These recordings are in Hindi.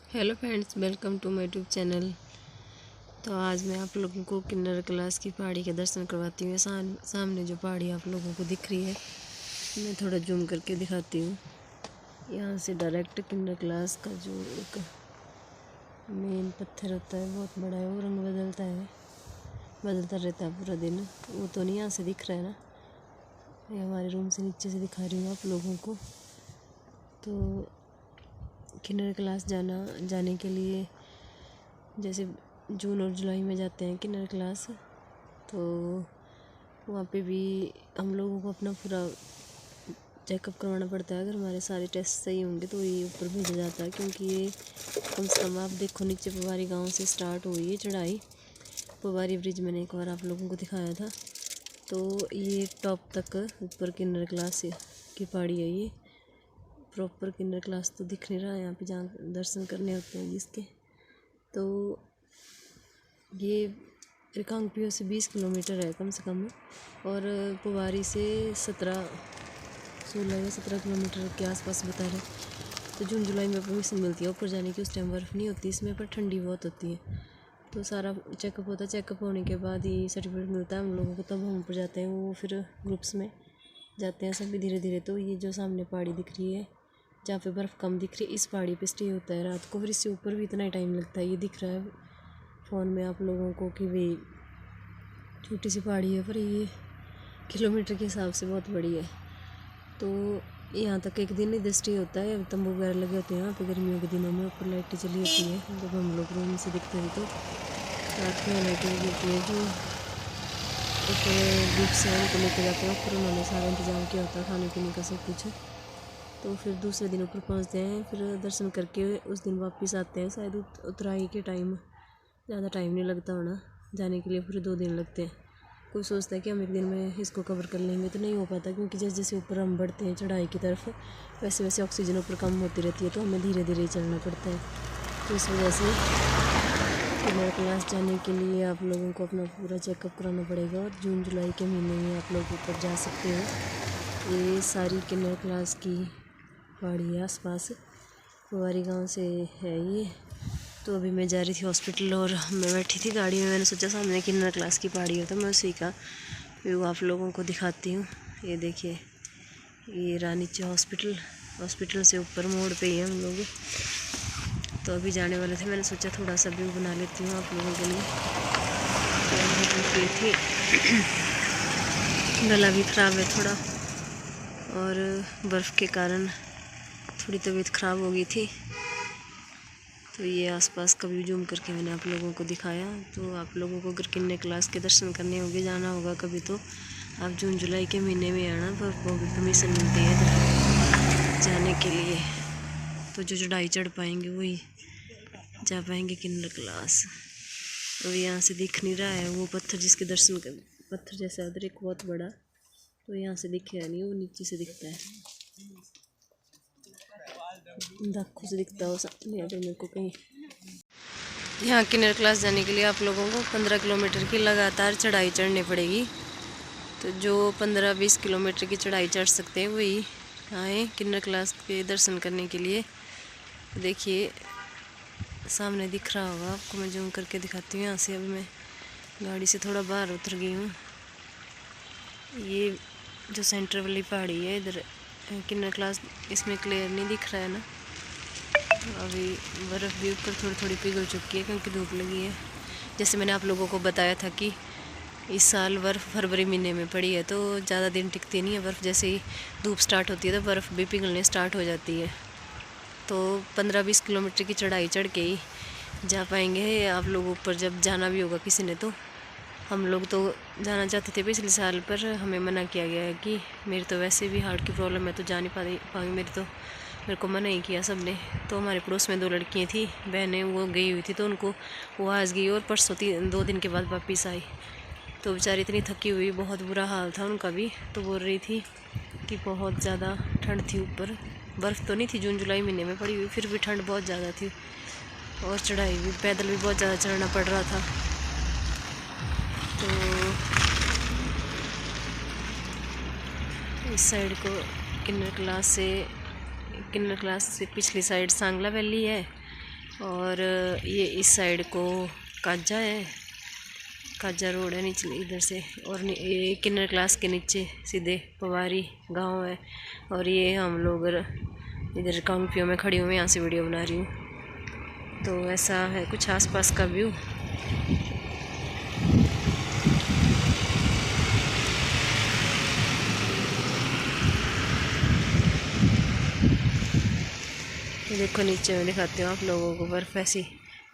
Hello friends, welcome to my YouTube channel. तो आज मैं आप लोगों को किन्नर क्लास की पहाड़ी के दर्शन करवाती हूँ। सामने जो पहाड़ी आप लोगों को दिख रही है, मैं थोड़ा जूम करके दिखाती हूँ। यहाँ से डायरेक्ट किन्नर क्लास का जो एक मेन पत्थर होता है, बहुत बड़ा है, वो रंग बदलता रहता है पूरा दिन। वो तो नहीं यहाँ से दिख रहा है ना, ये हमारे रूम से नीचे से दिखा रही हूँ आप लोगों को। तो किन्नर क्लास जाने के लिए जैसे जून और जुलाई में जाते हैं किन्नर क्लास, तो वहाँ पे भी हम लोगों को अपना पूरा चेकअप करवाना पड़ता है। अगर हमारे सारे टेस्ट सही होंगे तो ये ऊपर भेजा जाता है, क्योंकि ये कम से कम आप देखो नीचे पवारी गांव से स्टार्ट हुई है चढ़ाई। पवारी ब्रिज मैंने एक बार आप लोगों को दिखाया था। तो ये टॉप तक ऊपर किन्नर क्लास की पहाड़ी है। ये प्रॉपर किन्नर क्लास तो दिख नहीं रहा है यहाँ पे, जहाँ दर्शन करने होते हैं जिसके। तो ये रिकांगपिओ से 20 किलोमीटर है कम से कम, और पुवारी से 16 या 17 किलोमीटर के आसपास बता रहे। तो जून जुलाई में परमिशन मिलती है ऊपर जाने की। उस टाइम बर्फ़ नहीं होती इसमें, पर ठंडी बहुत होती है। तो सारा चेकअप होता है, चेकअप होने के बाद ही सर्टिफिकेट मिलता है हम लोगों को, तब हम ऊपर जाते हैं। वो फिर ग्रुप्स में जाते हैं सभी धीरे धीरे। तो ये जो सामने पहाड़ी दिख रही है, जहाँ पे बर्फ़ कम दिख रही है, इस पहाड़ी पे स्टे होता है रात को। फिर इससे ऊपर भी इतना ही टाइम लगता है। ये दिख रहा है फ़ोन में आप लोगों को कि भाई छोटी सी पहाड़ी है, पर ये किलोमीटर के हिसाब से बहुत बड़ी है। तो यहाँ तक एक दिन इधर स्टे होता है। तंबू वगैरह लगे होते हैं यहाँ पे गर्मियों के दिनों में। ऊपर लाइटें चली होती है, जब हम लोग रूम से दिखते हैं तो रात में लाइटें लगी होती है। जो ऊपर बीच से उनको लेकर जाते हैं, ऊपर उन्होंने सारा इंतज़ाम किया होता है खाने पीने का सब कुछ। तो फिर दूसरे दिन ऊपर पहुँचते हैं, फिर दर्शन करके उस दिन वापस आते हैं। शायद उतराई के टाइम ज़्यादा टाइम नहीं लगता होना जाने के लिए, फिर 2 दिन लगते हैं। कोई सोचता है कि हम एक दिन में इसको कवर कर लेंगे, तो नहीं हो पाता, क्योंकि जैसे जैसे ऊपर हम बढ़ते हैं चढ़ाई की तरफ, वैसे वैसे ऑक्सीजन ऊपर कम होती रहती है, तो हमें धीरे धीरे चलना पड़ता है। तो इस वजह से किन्नर क्लास जाने के लिए आप लोगों को अपना पूरा चेकअप कराना पड़ेगा। और जून जुलाई के महीने में आप लोग ऊपर जा सकते हो। ये सारी किन्नर क्लास की पहाड़ी है आसपास, पवारी गांव से है ये। तो अभी मैं जा रही थी हॉस्पिटल, और मैं बैठी थी गाड़ी में। मैंने सोचा सामने किन्नर क्लास की पहाड़ी है, तो मैं उसी का व्यू आप लोगों को दिखाती हूँ। ये देखिए, ये रानीचे हॉस्पिटल से ऊपर मोड़ पे ही हम लोग। तो अभी जाने वाले थे, मैंने सोचा थोड़ा सा व्यू बना लेती हूँ आप लोगों के लिए। थी गला भी ख़राब है थोड़ा, और बर्फ़ के कारण थोड़ी तबीयत ख़राब हो गई थी। तो ये आसपास का व्यू जूम करके मैंने आप लोगों को दिखाया। तो आप लोगों को अगर किन्नर क्लास के दर्शन करने होंगे, जाना होगा कभी, तो आप जून जुलाई के महीने में आना, पर वो भी परमिशन मिलती है इधर जाने के लिए। तो जो चढ़ाई चढ़ पाएंगे वही जा पाएंगे किन्नर क्लास। तो यहाँ से दिख नहीं रहा है वो पत्थर, जिसके दर्शन कर पत्थर जैसा उधर एक बहुत बड़ा, तो यहाँ से दिखेगा नहीं, वो नीचे से दिखता है, दाखों से दिखता है वो सामने अगर मेरे को कहीं। यहाँ किन्नर क्लास जाने के लिए आप लोगों को 15 किलोमीटर की लगातार चढ़ाई चढ़नी पड़ेगी। तो जो 15-20 किलोमीटर की चढ़ाई चढ़ सकते हैं वही आए किन्नर क्लास के दर्शन करने के लिए। देखिए सामने दिख रहा होगा आपको, मैं जूम करके दिखाती हूँ यहाँ से। अभी मैं गाड़ी से थोड़ा बाहर उतर गई हूँ। ये जो सेंटर वाली पहाड़ी है इधर किन्नर क्लास, इसमें क्लियर नहीं दिख रहा है ना। अभी बर्फ़ भी ऊपर थोड़ी थोड़ी पिघल चुकी है, क्योंकि धूप लगी है। जैसे मैंने आप लोगों को बताया था कि इस साल बर्फ़ फरवरी महीने में पड़ी है, तो ज़्यादा दिन टिकती नहीं है बर्फ़। जैसे ही धूप स्टार्ट होती है तो बर्फ़ भी पिघलने स्टार्ट हो जाती है। तो 15-20 किलोमीटर की चढ़ाई चढ़ के ही जा पाएंगे आप लोग ऊपर। जब जाना भी होगा किसी ने, तो हम लोग तो जाना चाहते थे पिछले साल, पर हमें मना किया गया है कि मेरी तो वैसे भी हार्ट की प्रॉब्लम है, तो जा नहीं पाऊँगी। मेरे को मना ही किया सब ने। तो हमारे पड़ोस में 2 लड़कियाँ थी, बहनें, वो गई हुई थी, तो उनको वो आज गई और परसों 2 दिन के बाद वापस आई। तो बेचारी इतनी थकी हुई, बहुत बुरा हाल था उनका भी। तो बोल रही थी कि बहुत ज़्यादा ठंड थी ऊपर। बर्फ़ तो नहीं थी, जून जुलाई महीने में पड़ी हुई, फिर भी ठंड बहुत ज़्यादा थी, और चढ़ाई भी, पैदल भी बहुत ज़्यादा चढ़ना पड़ रहा था। तो इस साइड को किन्नर क्लास से पिछली साइड सांगला वैली है, और ये इस साइड को काजा है, काजा रोड है नीचे इधर से, और ये किन्नर क्लास के नीचे सीधे पवारी गांव है। और ये हम लोग इधर काउंपियों में खड़ी हुई, यहाँ से वीडियो बना रही हूँ। तो ऐसा है कुछ आसपास का व्यू। ये देखो नीचे में दिखाती हूँ आप लोगों को, बर्फ़ ऐसी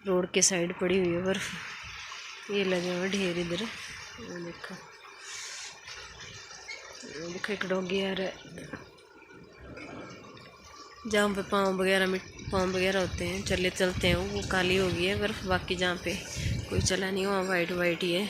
रोड के साइड पड़ी हुई है बर्फ़। ये लगे हुए ढेर इधर, देखो देखो एक डॉगी आ रहा है। जहाँ पे पाँव वगैरह होते हैं, चलते हैं वो काली हो गई है बर्फ़। बाकी जहाँ पे कोई चला नहीं, वहाँ वाइट वाइट ही है।